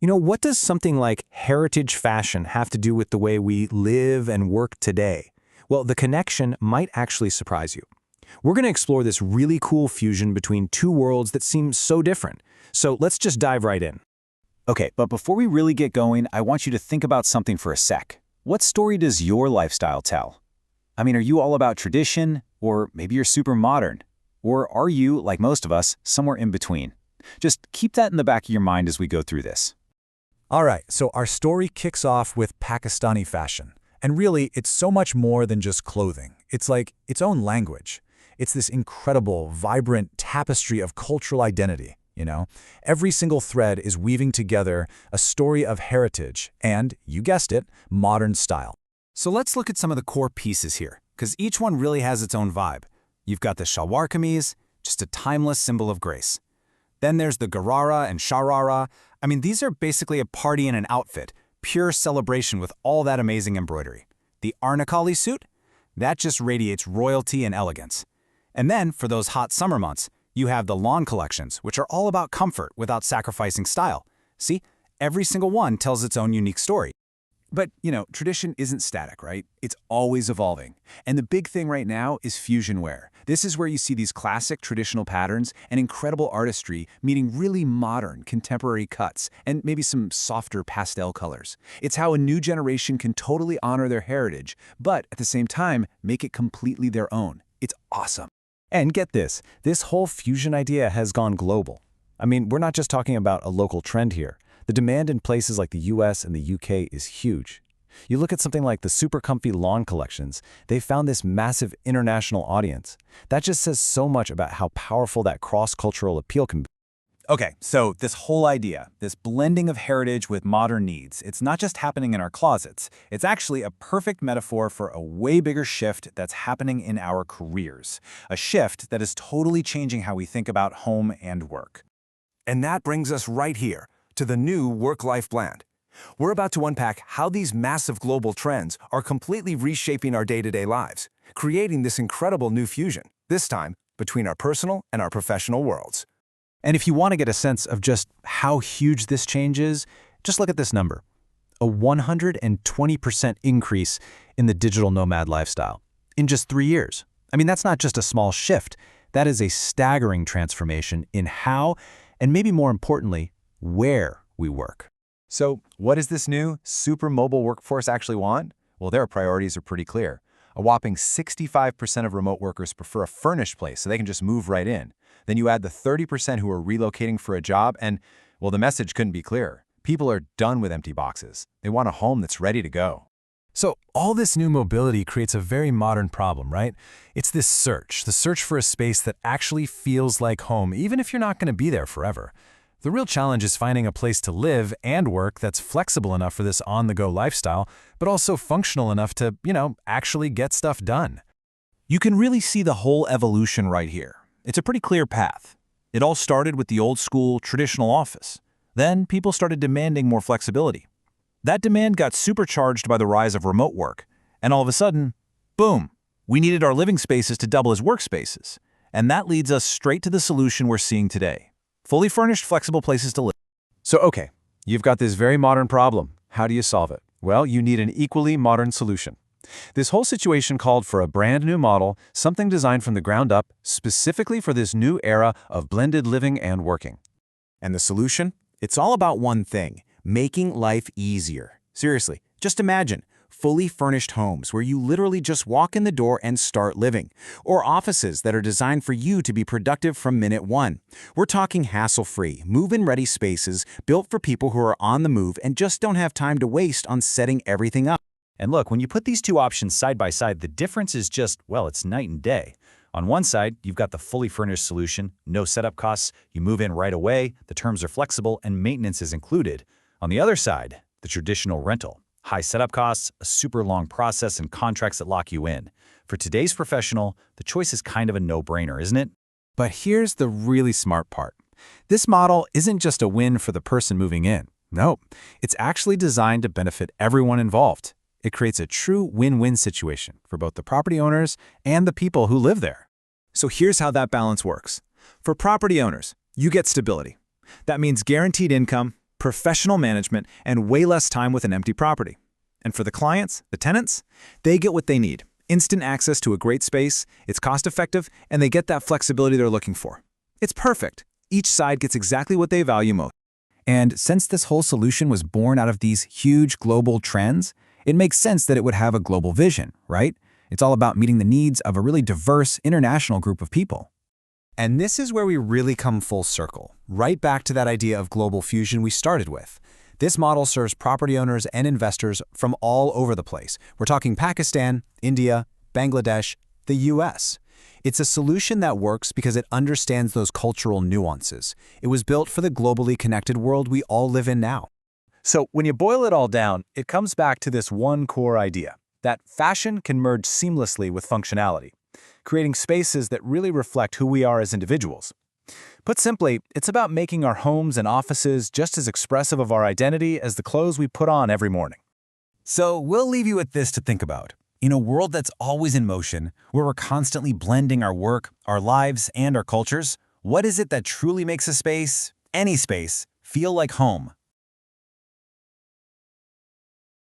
What does something like heritage fashion have to do with the way we live and work today? Well, the connection might actually surprise you. We're going to explore this really cool fusion between two worlds that seem so different. So let's just dive right in. Okay, but before we really get going, I want you to think about something for a sec. What story does your lifestyle tell? I mean, are you all about tradition? Or maybe you're super modern? Or are you, like most of us, somewhere in between? Just keep that in the back of your mind as we go through this. All right, so our story kicks off with Pakistani fashion. And really, it's so much more than just clothing. It's like its own language. It's this incredible, vibrant tapestry of cultural identity, Every single thread is weaving together a story of heritage and, you guessed it, modern style. So let's look at some of the core pieces here, because each one really has its own vibe. You've got the Shalwar Kameez, just a timeless symbol of grace. Then there's the Garara and Sharara. I mean, these are basically a party in an outfit, pure celebration with all that amazing embroidery. The Anarkali Suit? That just radiates royalty and elegance. And then, for those hot summer months, you have the lawn collections, which are all about comfort without sacrificing style. See, every single one tells its own unique story. But, tradition isn't static, right? It's always evolving. And the big thing right now is fusion wear. This is where you see these classic traditional patterns and incredible artistry meeting really modern, contemporary cuts and maybe some softer pastel colors. It's how a new generation can totally honor their heritage, but at the same time, make it completely their own. It's awesome. And get this whole fusion idea has gone global. I mean, we're not just talking about a local trend here. The demand in places like the US and the UK is huge. You look at something like the super comfy lawn collections, they found this massive international audience. That just says so much about how powerful that cross-cultural appeal can be. Okay, so this whole idea, this blending of heritage with modern needs, it's not just happening in our closets. It's actually a perfect metaphor for a way bigger shift that's happening in our careers. A shift that is totally changing how we think about home and work. And that brings us right here to the new work-life blend. We're about to unpack how these massive global trends are completely reshaping our day-to-day lives, creating this incredible new fusion, this time between our personal and our professional worlds. And if you want to get a sense of just how huge this change is, just look at this number. A 120% increase in the digital nomad lifestyle in just 3 years. I mean, that's not just a small shift. That is a staggering transformation in how, and maybe more importantly, where we work. So what does this new, super mobile workforce actually want? Well, their priorities are pretty clear. A whopping 65% of remote workers prefer a furnished place so they can just move right in. Then you add the 30% who are relocating for a job and, well, the message couldn't be clearer. People are done with empty boxes. They want a home that's ready to go. So all this new mobility creates a very modern problem, right? It's this search, the search for a space that actually feels like home, even if you're not going to be there forever. The real challenge is finding a place to live and work that's flexible enough for this on-the-go lifestyle, but also functional enough to, actually get stuff done. You can really see the whole evolution right here. It's a pretty clear path. It all started with the old-school, traditional office. Then people started demanding more flexibility. That demand got supercharged by the rise of remote work. And all of a sudden, boom, we needed our living spaces to double as workspaces. And that leads us straight to the solution we're seeing today. Fully furnished, flexible places to live. So, okay, you've got this very modern problem. How do you solve it? Well, you need an equally modern solution. This whole situation called for a brand new model, something designed from the ground up, specifically for this new era of blended living and working. And the solution? It's all about one thing: making life easier. Seriously, just imagine fully furnished homes where you literally just walk in the door and start living, or offices that are designed for you to be productive from minute one. We're talking hassle-free, move-in-ready spaces built for people who are on the move and just don't have time to waste on setting everything up. And look, when you put these two options side by side, the difference is just, well, it's night and day. On one side, you've got the fully furnished solution, no setup costs, you move in right away, the terms are flexible, and maintenance is included. On the other side, the traditional rental. High setup costs, a super long process, and contracts that lock you in. For today's professional, the choice is kind of a no-brainer, isn't it? But here's the really smart part. This model isn't just a win for the person moving in. No, it's actually designed to benefit everyone involved. It creates a true win-win situation for both the property owners and the people who live there. So here's how that balance works. For property owners, you get stability. That means guaranteed income, professional management, and way less time with an empty property. And for the clients, the tenants, they get what they need. Instant access to a great space, it's cost-effective, and they get that flexibility they're looking for. It's perfect. Each side gets exactly what they value most. And since this whole solution was born out of these huge global trends, it makes sense that it would have a global vision, right? It's all about meeting the needs of a really diverse international group of people. And this is where we really come full circle, right back to that idea of global fusion we started with. This model serves property owners and investors from all over the place. We're talking Pakistan, India, Bangladesh, the US. It's a solution that works because it understands those cultural nuances. It was built for the globally connected world we all live in now. So when you boil it all down, it comes back to this one core idea, that fashion can merge seamlessly with functionality, creating spaces that really reflect who we are as individuals. Put simply, it's about making our homes and offices just as expressive of our identity as the clothes we put on every morning. So we'll leave you with this to think about. In a world that's always in motion, where we're constantly blending our work, our lives, and our cultures, what is it that truly makes a space, any space, feel like home?